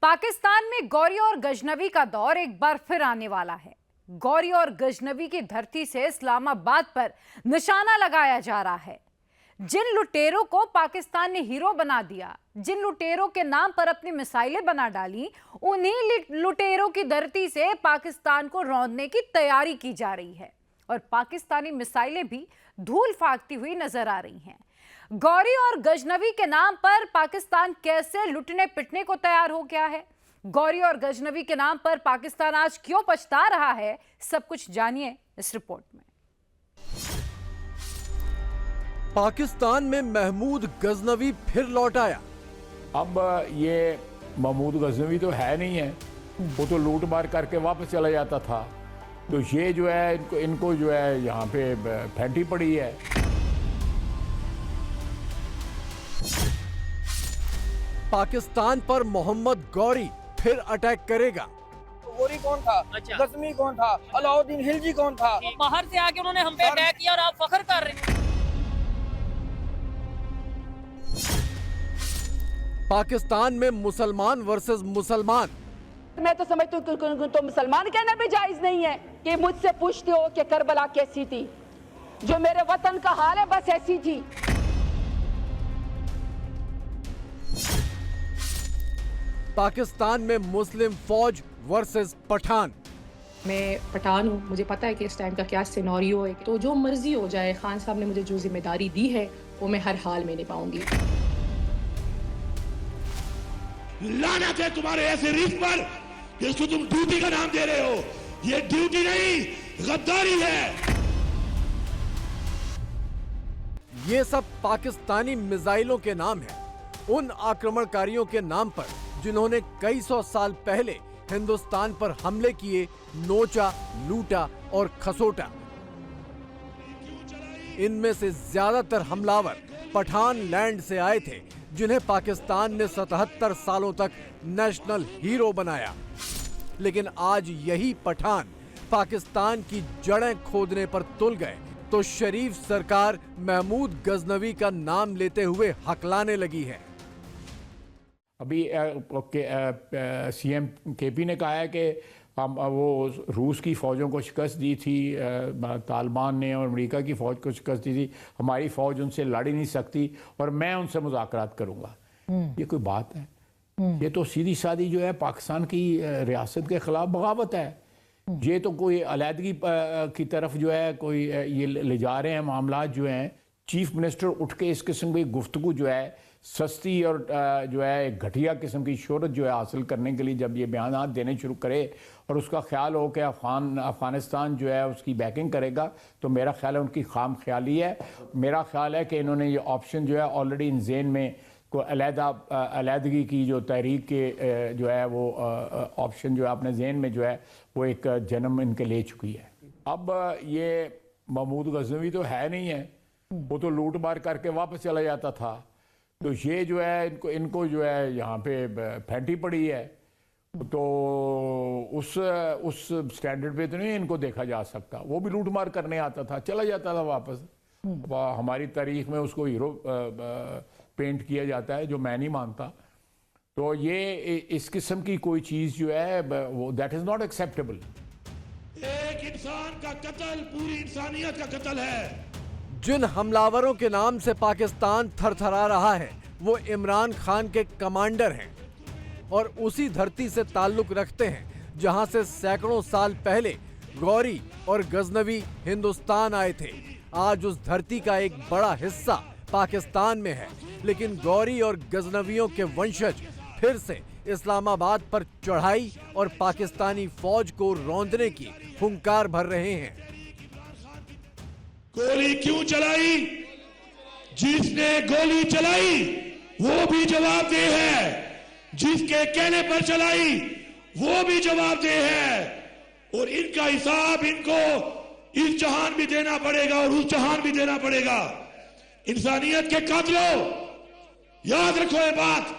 पाकिस्तान में गौरी और गजनवी का दौर एक बार फिर आने वाला है। गौरी और गजनवी की धरती से इस्लामाबाद पर निशाना लगाया जा रहा है। जिन लुटेरों को पाकिस्तान ने हीरो बना दिया, जिन लुटेरों के नाम पर अपनी मिसाइलें बना डाली, उन्हीं लुटेरों की धरती से पाकिस्तान को रौंदने की तैयारी की जा रही है और पाकिस्तानी मिसाइलें भी धूल फाकती हुई नजर आ रही हैं। गौरी और गजनवी के नाम पर पाकिस्तान कैसे लुटने पिटने को तैयार हो गया है, गौरी और गजनवी के नाम पर पाकिस्तान आज क्यों पछता रहा है, सब कुछ जानिए इस रिपोर्ट में। पाकिस्तान में महमूद गजनवी फिर लौट आया। अब ये महमूद गजनवी तो है नहीं है, वो तो लूट मार करके वापस चला जाता था। तो ये जो है इनको जो है यहाँ पे फैंटी पड़ी है। पाकिस्तान पर मोहम्मद गौरी फिर अटैक करेगा। गौरी कौन था? अच्छा। गजनवी कौन था? अलाउद्दीन खिलजी कौन था? बाहर से आके उन्होंने हम पे अटैक किया और आप फख्र कर रहे हैं। पाकिस्तान में मुसलमान वर्सेस मुसलमान। मैं तो समझती हूँ तो मुसलमान कहना भी जायज नहीं है कि मुझसे पूछते हो कि करबला कैसी थी। जो मेरे वतन का हाल है बस ऐसी थी। पाकिस्तान में मुस्लिम फौज वर्सेस पठान। मैं पठान हूँ, मुझे पता है कि इस टाइम का क्या सिनेरियो है। तो जो मर्जी हो जाए, खान साहब ने मुझे जो जिम्मेदारी दी है वो मैं हर हाल में निभाऊंगी। लानत है तुम्हारे ऐसे रिस्क पर जिसको तुम ड्यूटी का नाम दे रहे हो। ये ड्यूटी नहीं, गद्दारी है। ये सब पाकिस्तानी मिसाइलों के नाम है, उन आक्रमणकारियों के नाम पर जिन्होंने कई सौ साल पहले हिंदुस्तान पर हमले किए, नोचा, लूटा और खसोटा। इनमें से ज्यादातर हमलावर पठान लैंड से आए थे, जिन्हें पाकिस्तान ने 77 सालों तक नेशनल हीरो बनाया। लेकिन आज यही पठान पाकिस्तान की जड़ें खोदने पर तुल गए तो शरीफ सरकार महमूद गजनवी का नाम लेते हुए हकलाने लगी है। अभी सीएम केपी ने कहा है कि हम वो रूस की फ़ौजों को शिकस्त दी थी, तालिबान ने, और अमेरिका की फ़ौज को शिकस्त दी थी। हमारी फ़ौज उनसे लड़ ही नहीं सकती और मैं उनसे मुज़ाकरात करूँगा। ये कोई बात है? ये तो सीधी सादी जो है पाकिस्तान की रियासत के ख़िलाफ़ बगावत है। ये तो कोई अलहदगी की तरफ जो है कोई ये ले जा रहे हैं मामला जो हैं। चीफ मिनिस्टर उठ के इस किस्म की गुफ्तगू जो है सस्ती और जो है एक घटिया किस्म की शोहरत जो है हासिल करने के लिए जब ये बयान देने शुरू करे और उसका ख्याल हो कि अफ़गानिस्तान जो है उसकी बैकिंग करेगा, तो मेरा ख्याल है उनकी खाम ख्याली है। मेरा ख्याल है कि इन्होंने ये ऑप्शन जो है ऑलरेडी इन ज़हन में को अलहदगी की जो तहरीक के जो है वो ऑप्शन जो है अपने जहन में जो है वो एक जन्म इनके ले चुकी है। अब ये महमूद गजनवी तो है नहीं है, वो तो लूट मार करके वापस चला जाता था। तो ये जो है इनको जो है यहाँ पे फैंटी पड़ी है। तो उस स्टैंडर्ड पे तो नहीं इनको देखा जा सकता। वो भी लूट मार करने आता था, चला जाता था वापस। हमारी तारीख में उसको हीरो पेंट किया जाता है, जो मैं नहीं मानता। तो ये इस किस्म की कोई चीज जो है वो दैट इज नॉट एक्सेप्टेबल। एक इंसान का कत्ल पूरी इंसानियत का कत्ल है। जिन हमलावरों के नाम से पाकिस्तान थरथरा रहा है वो इमरान खान के कमांडर हैं और उसी धरती से ताल्लुक रखते हैं जहां से सैकड़ों साल पहले गौरी और गजनवी हिंदुस्तान आए थे। आज उस धरती का एक बड़ा हिस्सा पाकिस्तान में है, लेकिन गौरी और गजनवियों के वंशज फिर से इस्लामाबाद पर चढ़ाई और पाकिस्तानी फौज को रौंदने की हुंकार भर रहे हैं। गोली क्यों चलाई? जिसने गोली चलाई वो भी जवाबदेह है, जिसके कहने पर चलाई वो भी जवाबदेह है। और इनका हिसाब इनको इस जहान भी देना पड़ेगा और उस जहान भी देना पड़ेगा। इंसानियत के कातिलों, याद रखो ये बात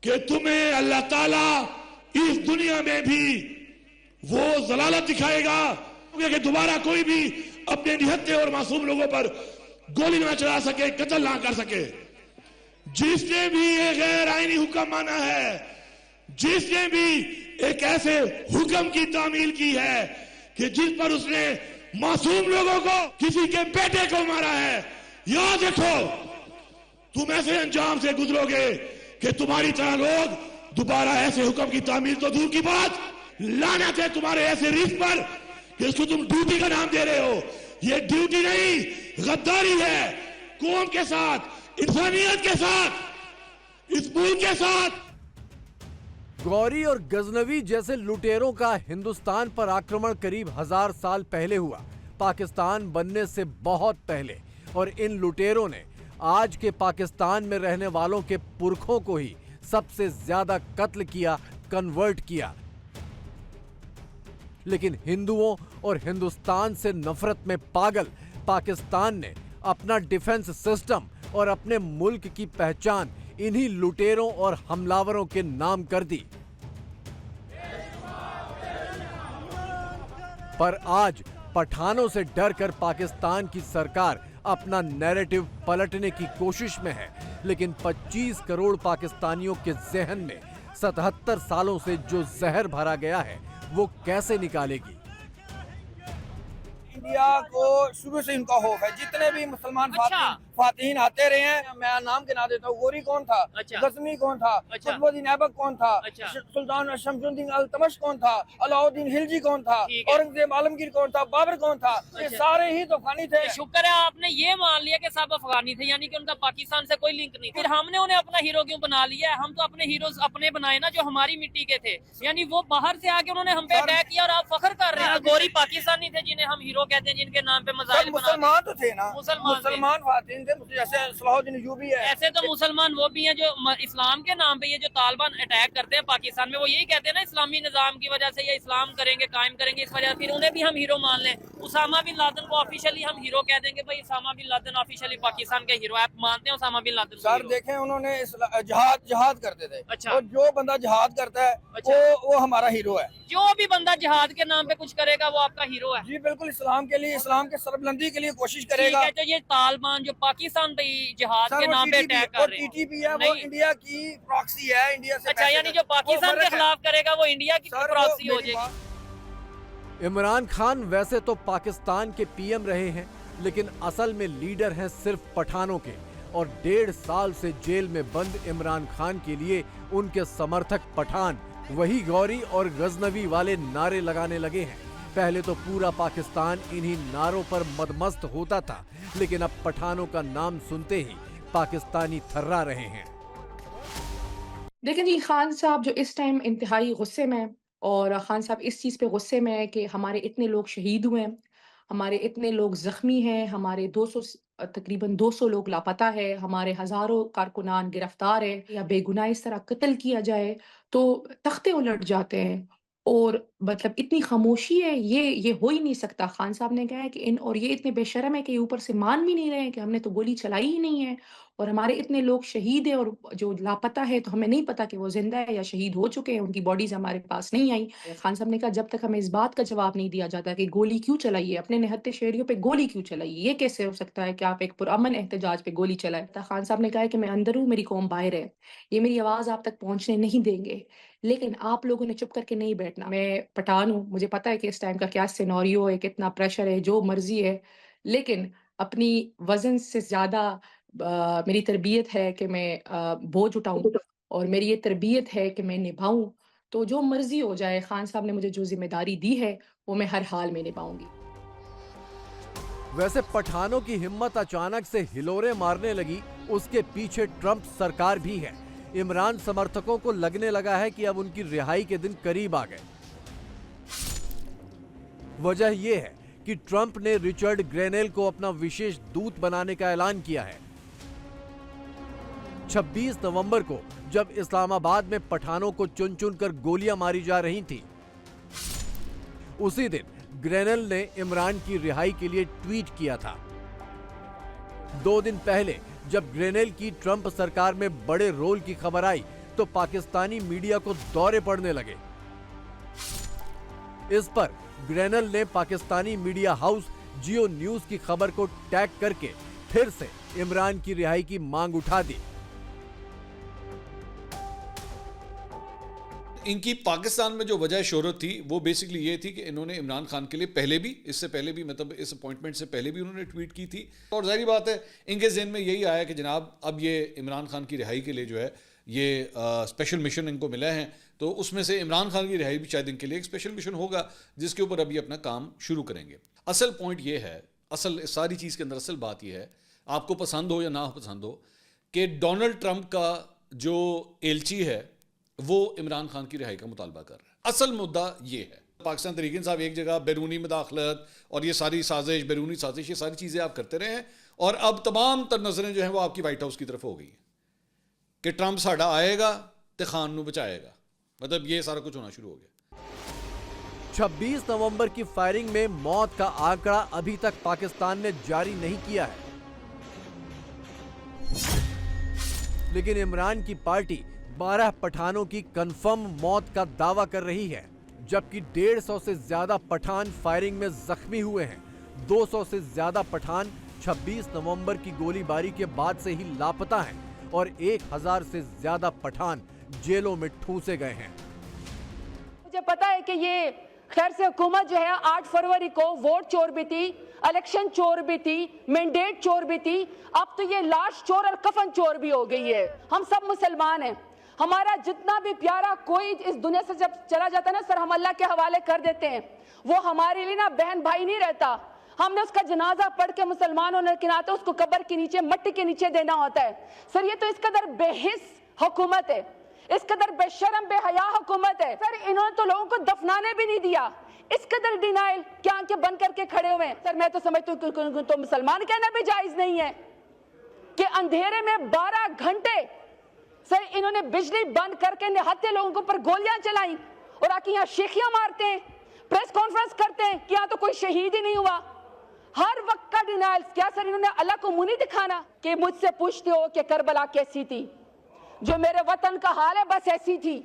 कि तुम्हें अल्लाह ताला इस दुनिया में भी वो जलालत दिखाएगा कि दोबारा कोई भी अपने निहत्थे और मासूम लोगों पर गोली ना चला सके, कत्ल ना कर सके। जिसने भी ये गैर आईनी हुक्म माना है, जिसने भी एक ऐसे हुक्म की तामील की है कि जिस पर उसने मासूम लोगों को, किसी के बेटे को मारा है, याद रखो तुम ऐसे अंजाम से गुजरोगे कि तुम्हारी तरह लोग दोबारा ऐसे हुक्म की तामील तो दूर की बात, लानत है तुम्हारे ऐसे रिस्क पर कि इसको तुम ड्यूटी का नाम दे रहे हो। ये ड्यूटी नहीं, गद्दारी है कौम के साथ, इंसानियत के साथ, इस मुल्क के साथ। गौरी और गजनवी जैसे लुटेरों का हिंदुस्तान पर आक्रमण करीब 1000 साल पहले हुआ, पाकिस्तान बनने से बहुत पहले। और इन लुटेरों ने आज के पाकिस्तान में रहने वालों के पुरखों को ही सबसे ज्यादा कत्ल किया, कन्वर्ट किया। लेकिन हिंदुओं और हिंदुस्तान से नफरत में पागल पाकिस्तान ने अपना डिफेंस सिस्टम और अपने मुल्क की पहचान इन्हीं लुटेरों और हमलावरों के नाम कर दी। पर आज पठानों से डरकर पाकिस्तान की सरकार अपना नैरेटिव पलटने की कोशिश में है, लेकिन 25 करोड़ पाकिस्तानियों के जहन में 77 सालों से जो जहर भरा गया है वो कैसे निकालेगी? इंडिया को शुरू से इनका खौफ है। जितने भी मुसलमान फातिहीन आते रहे हैं, मैं नाम के ना देता हूँ। गोरी कौन था, गजनी कौन था, कुतुबुद्दीन ऐबक कौन था, सुल्तान शमसुद्दीन अल्तमश कौन था, अलाउद्दीन खिलजी कौन था, औरंगजेब आलमगीर कौन था, बाबर कौन था, ये सारे ही तो अफगानी थे। शुक्र है आपने ये मान लिया कि सब अफगानी थे, यानी कि उनका पाकिस्तान से कोई लिंक नहीं। फिर हमने उन्हें अपना हीरो क्यों बना लिया है? हम तो अपने हीरोज अपने बनाए ना, जो हमारी मिट्टी के थे। यानी वो बाहर से आके उन्होंने हम पे अटैक किया और आप फख्र कर रहे हैं। गोरी पाकिस्तानी थे जिन्हें हम हीरो कहते हैं, जिनके नाम पे मजाइल मुसलमान तो थे ना, मुसलमान फातिहीन थे, जैसे सलाहुद्दीन अय्यूबी है। ऐसे तो मुसलमान वो भी हैं जो इस्लाम के नाम पे ये जो तालिबान अटैक करते हैं पाकिस्तान में, वो यही कहते हैं ना इस्लामी निजाम की वजह से या इस्लाम करेंगे, कायम करेंगे, इस वजह से फिर उन्हें भी हम हीरो मान लें। उसामा बिन लादेन को ऑफिशियली हम हीरो कह देंगे, भाई Osama bin Laden officially Pakistan के हीरो। आप मानते हैं उसामा बिन लादेन? सर देखें, उन्होंने जहाद करते थे। अच्छा। और जो बंदा जहाद करता है वो हमारा हीरो है। जो भी बंदा जिहाद के नाम पे कुछ करेगा वो आपका हीरो है। जी बिल्कुल, इस्लाम के लिए, इस्लाम के सरबलंदी के लिए कोशिश करेगा। ठीक है, तो ये तालिबान जो पाकिस्तान पे जिहाद के नाम पे अटैक कर रहे हैं, टीटीपी है, वो इंडिया की प्रॉक्सी है, इंडिया से। अच्छा, यानी जो पाकिस्तान के खिलाफ करेगा वो इंडिया की प्रॉक्सी हो जाएगी। इमरान खान वैसे तो पाकिस्तान के पीएम रहे हैं, लेकिन असल में लीडर हैं सिर्फ पठानों के। और 1.5 साल से जेल में बंद इमरान खान के लिए उनके समर्थक पठान वही गौरी और गजनवी वाले नारे लगाने लगे हैं। पहले तो पूरा पाकिस्तान इन्हीं नारों पर मदमस्त होता था, लेकिन अब पठानों का नाम सुनते ही पाकिस्तानी थर्रा रहे हैं। देखें जी, खान साहब जो इस टाइम इंतहाई गुस्से में, और खान साहब इस चीज़ पे गुस्से में है कि हमारे इतने लोग शहीद हुए हैं, हमारे इतने लोग जख्मी हैं, हमारे तकरीबन 200 लोग लापता है, हमारे हज़ारों कारकुनान गिरफ्तार है, या बेगुनाह इस तरह कत्ल किया जाए तो तख्ते उलट जाते हैं। और मतलब इतनी खामोशी है, ये हो ही नहीं सकता। खान साहब ने कहा है कि और ये इतने बेशर्म है कि ऊपर से मान भी नहीं रहे हैं कि हमने तो गोली चलाई ही नहीं है, और हमारे इतने लोग शहीद है और जो लापता है तो हमें नहीं पता कि वो जिंदा है या शहीद हो चुके हैं, उनकी बॉडीज हमारे पास नहीं आई। खान साहब ने कहा जब तक हमें इस बात का जवाब नहीं दिया जाता कि गोली क्यों चलाई है, अपने निहत्थे शहरियों पे गोली क्यों चलाई, ये कैसे हो सकता है कि आप एक पुरअमन एहतजाज पे गोली चलाए। खान साहब ने कहा कि मैं अंदर हूँ, मेरी कौम बाहर है, ये मेरी आवाज आप तक पहुंचने नहीं देंगे, लेकिन आप लोगों ने चुप करके नहीं बैठना। मैं पठान हूँ, मुझे पता है कि इस टाइम का क्या सिनेरियो है, कितना प्रेशर है, जो मर्जी है, लेकिन अपनी वजन से ज्यादा मेरी तरबियत है कि मैं बोझ उठाऊं, और मेरी ये तरबियत है कि मैं निभाऊं। तो जो मर्जी हो जाए, खान साहब ने मुझे जो जिम्मेदारी दी है वो मैं हर हाल में निभाऊंगी। वैसे पठानों की हिम्मत अचानक से हिलोरे मारने लगी, उसके पीछे ट्रंप सरकार भी है। इमरान समर्थकों को लगने लगा है कि अब उनकी रिहाई के दिन करीब आ गए। वजह यह है कि ट्रंप ने रिचर्ड ग्रेनेल को अपना विशेष दूत बनाने का ऐलान किया है। 26 नवंबर को जब इस्लामाबाद में पठानों को चुन चुन कर गोलियां मारी जा रही थी, उसी दिन ग्रेनेल ने इमरान की रिहाई के लिए ट्वीट किया था। 2 दिन पहले जब ग्रेनेल की ट्रंप सरकार में बड़े रोल की खबर आई तो पाकिस्तानी मीडिया को दौरे पड़ने लगे। इस पर ग्रेनेल ने पाकिस्तानी मीडिया हाउस जियो न्यूज की खबर को टैग करके फिर से इमरान की रिहाई की मांग उठा दी। इनकी पाकिस्तान में जो वजह शोहरत थी वो बेसिकली ये थी कि इन्होंने इमरान खान के लिए पहले भी, इससे पहले भी, मतलब इस अपॉइंटमेंट से पहले भी उन्होंने ट्वीट की थी, और जाहिर बात है इनके जहन में यही आया कि जनाब अब ये इमरान खान की रिहाई के लिए जो है ये स्पेशल मिशन इनको मिला है, तो उसमें से इमरान खान की रिहाई भी शायद इनके लिए एक स्पेशल मिशन होगा जिसके ऊपर अभी अपना काम शुरू करेंगे। असल पॉइंट ये है, असल सारी चीज़ के अंदर असल बात ये है, आपको पसंद हो या ना पसंद हो, कि डोनाल्ड ट्रंप का जो एलची है वो इमरान खान की रिहाई का मुतालबा कर रहा है। असल मुद्दा ये है, पाकिस्तान तहरीक इंसाफ एक जगह बैरूनी मुदाखलत और ये सारी साजिश, बैरूनी साजिश, ये सारी चीज़ें आप करते रहे हैं, और अब तमाम तर नज़रें जो हैं वो आपकी वाइट हाउस की तरफ हो गई हैं कि ट्रंप साड़ा आएगा तो खान नू बचाएगा, मतलब ये सारा कुछ होना शुरू हो गया। 26 नवंबर की फायरिंग में मौत का आंकड़ा अभी तक पाकिस्तान ने जारी नहीं किया है, लेकिन इमरान की पार्टी 12 पठानों की कंफर्म मौत का दावा कर रही है, जबकि 150 से ज्यादा पठान फायरिंग में जख्मी हुए हैं। 200 से ज्यादा पठान 26 नवंबर की गोलीबारी के बाद से ही लापता हैं और 1000 से ज्यादा पठान जेलों में ठूंसे गए हैं। मुझे पता है कि ये खैर से हुकूमत जो है 8 फरवरी को वोट चोर भी थी, इलेक्शन चोर भी थी, मैंडेट चोर भी थी, अब तो ये लाश चोर और कफन चोर भी हो गई है। हम सब मुसलमान हैं, हमारा जितना भी प्यारा कोई इस दुनिया से जब चला जाता है ना सर, हम अल्लाह के हवाले कर देते हैं। वो हमारे लिए ना बहन भाई नहीं रहता, हमने उसका जनाजा पढ़ के मुसलमानों के नाते उसको कब्र के नीचे, मट्टी के नीचे देना होता है। सर ये तो इस कदर बेहिस हुकूमत है, इस कदर बेशरम बेहया हुकूमत है। सर इन्होंने तो लोगों को दफनाने भी नहीं दिया, इस कदर डिनाइल, क्या आंखें बंद करके खड़े हुए हैं। सर मैं तो समझती हूँ तो मुसलमान कहना भी जायज नहीं है कि अंधेरे में 12 घंटे सर इन्होंने बिजली बंद करके निहत्थे लोगों के ऊपर गोलियां चलाई और आके यहाँ शेखियां मारते हैं, प्रेस कॉन्फ्रेंस करते हैं कि यहाँ तो कोई शहीद ही नहीं हुआ। हर वक्त का डिनाइल। क्या सर इन्होंने अल्लाह को मुंह नहीं दिखाना कि मुझसे पूछते हो कि करबला कैसी थी, जो मेरे वतन का हाल है बस ऐसी थी।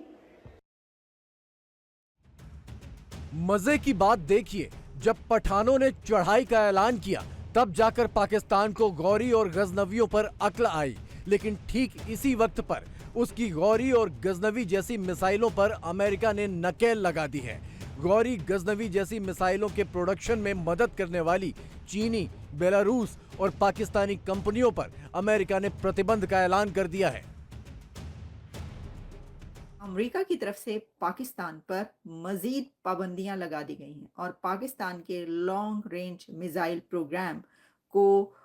मजे की बात देखिए, जब पठानों ने चढ़ाई का ऐलान किया तब जाकर पाकिस्तान को गौरी और गजनवियों पर अक्ल आई, लेकिन ठीक इसी वक्त पर उसकी गौरी और गजनवी जैसी मिसाइलों पर अमेरिका ने नकेल लगा दी है। गौरी गजनवी जैसी मिसाइलों के प्रोडक्शन में मदद करने वाली चीनी, बेलारूस और पाकिस्तानी कंपनियों पर अमेरिका ने प्रतिबंध का ऐलान कर दिया है। अमेरिका की तरफ से पाकिस्तान पर मजीद पाबंदियां लगा दी गई हैं और पाकिस्तान के लॉन्ग रेंज मिसाइल प्रोग्राम को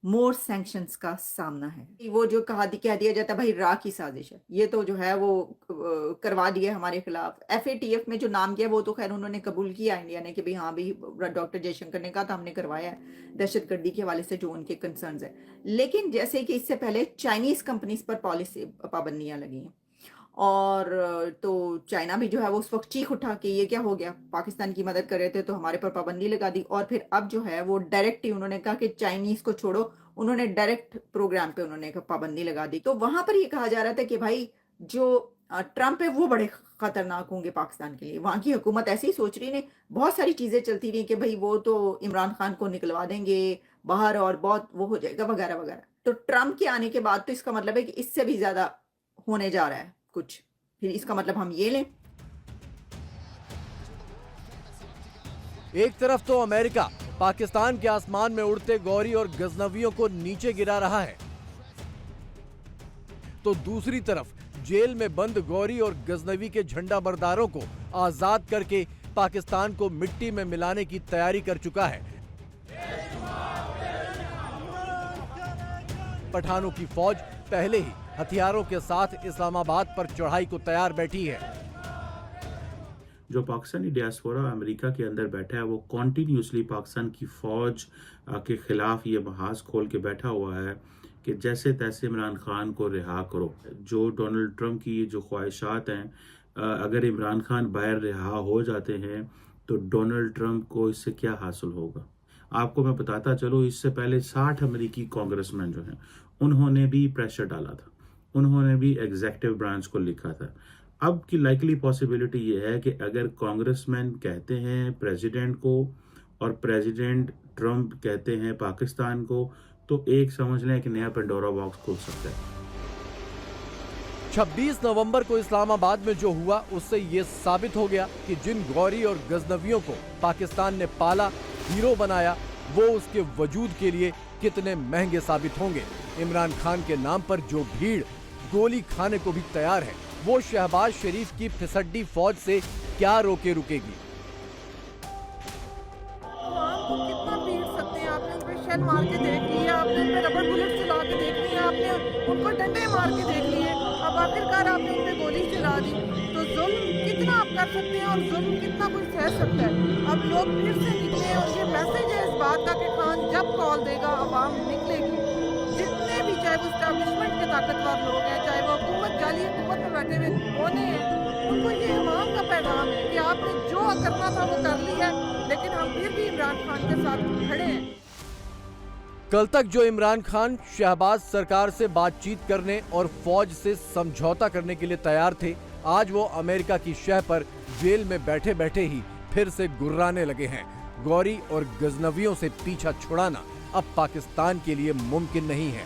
मोर सैंक्शंस का सामना है। वो जो कह दिया जाता है भाई रा की साजिश है, ये तो जो है वो करवा दिया हमारे खिलाफ। FATF में जो नाम किया वो तो खैर उन्होंने कबूल किया इंडिया ने कि भाई हाँ भाई डॉक्टर जयशंकर ने कहा था हमने करवाया है दहशतगर्दी के हवाले से जो उनके कंसर्न्स है। लेकिन जैसे कि इससे पहले चाइनीज कंपनीज पर पॉलिसी पाबंदियां लगी हैं और तो चाइना भी जो है वो उस वक्त चीख उठा कि ये क्या हो गया, पाकिस्तान की मदद कर रहे थे तो हमारे पर पाबंदी लगा दी। और फिर अब जो है वो डायरेक्ट ही उन्होंने कहा कि चाइनीज को छोड़ो, उन्होंने डायरेक्ट प्रोग्राम पे उन्होंने पाबंदी लगा दी। तो वहां पर ये कहा जा रहा था कि भाई जो ट्रंप है वो बड़े खतरनाक होंगे पाकिस्तान के लिए। वहां की हुकूमत ऐसे ही सोच रही ने, बहुत सारी चीजें चलती रही कि भाई वो तो इमरान खान को निकलवा देंगे बाहर और बहुत वो हो जाएगा वगैरह वगैरह। तो ट्रंप के आने के बाद तो इसका मतलब है कि इससे भी ज्यादा होने जा रहा है कुछ। फिर इसका मतलब हम ये लें, एक तरफ तो अमेरिका पाकिस्तान के आसमान में उड़ते गौरी और गजनवियों को नीचे गिरा रहा है, तो दूसरी तरफ जेल में बंद गौरी और गजनवी के झंडा बरदारों को आजाद करके पाकिस्तान को मिट्टी में मिलाने की तैयारी कर चुका है। पठानों की फौज पहले ही हथियारों के साथ इस्लामाबाद पर चढ़ाई को तैयार बैठी है। जो पाकिस्तानी डियास्पोरा अमेरिका के अंदर बैठा है वो कॉन्टीन्यूसली पाकिस्तान की फौज के खिलाफ ये बहास खोल के बैठा हुआ है कि जैसे तैसे इमरान खान को रिहा करो। जो डोनाल्ड ट्रंप की जो ख्वाहिशात हैं, अगर इमरान खान बाहर रिहा हो जाते हैं तो डोनाल्ड ट्रंप को इससे क्या हासिल होगा। आपको मैं बताता चलो, इससे पहले 60 अमेरिकी कांग्रेसमैन जो हैं उन्होंने भी प्रेशर डाला था, उन्होंने भी एग्जीक्यूटिव ब्रांच को लिखा था। अब की लाइकली पॉसिबिलिटी ये है कि अगर कांग्रेसमैन कहते हैं प्रेसिडेंट को और प्रेसिडेंट ट्रंप कहते हैं पाकिस्तान को, तो एक समझ लें कि नया पेंडोरा बॉक्स खुल सकता है। 26 नवंबर को इस्लामाबाद में जो हुआ उससे ये साबित हो गया कि जिन गौरी और गजनवियों को पाकिस्तान ने पाला, हीरो बनाया, वो उसके वजूद के लिए कितने महंगे साबित होंगे। इमरान खान के नाम पर जो भीड़ गोली खाने को भी तैयार है, वो शहबाज शरीफ की फिसड्डी फौज से क्या रोके रुकेगी। कितना पीट सकते हैं, आपने उन पे शेल मार के देख लिया, आपने उन पे रबर बुलेट चला के देख लिया, आपने उनको डंडे मार के देख लिए, अब आखिरकार आपने उन पे गोली चला दी। तो जुल्म कितना आप कर सकते हैं और जुल्म कितना कोई सह सकता है। अब लोग फिर से निकले और ये मैसेज है इस बात का कि खान जब कॉल देगा आवाम निकलेगी। जितने भी, चाहे वो स्टैब्लिशमेंट के ताकतवर लोग हैं, चाहे वो हुकूमत जाली हुकूमत में बैठे हुए कोने हैं, उनको ये इमाम का पैगाम है कि आपने जो करना था वो कर लिया, लेकिन हम फिर भी इमरान खान के साथ खड़े हैं। कल तक जो इमरान खान शहबाज सरकार से बातचीत करने और फौज से समझौता करने के लिए तैयार थे, आज वो अमेरिका की शह पर जेल में बैठे बैठे ही फिर से गुर्राने लगे हैं। गौरी और गजनवियों से पीछा छुड़ाना अब पाकिस्तान के लिए मुमकिन नहीं है।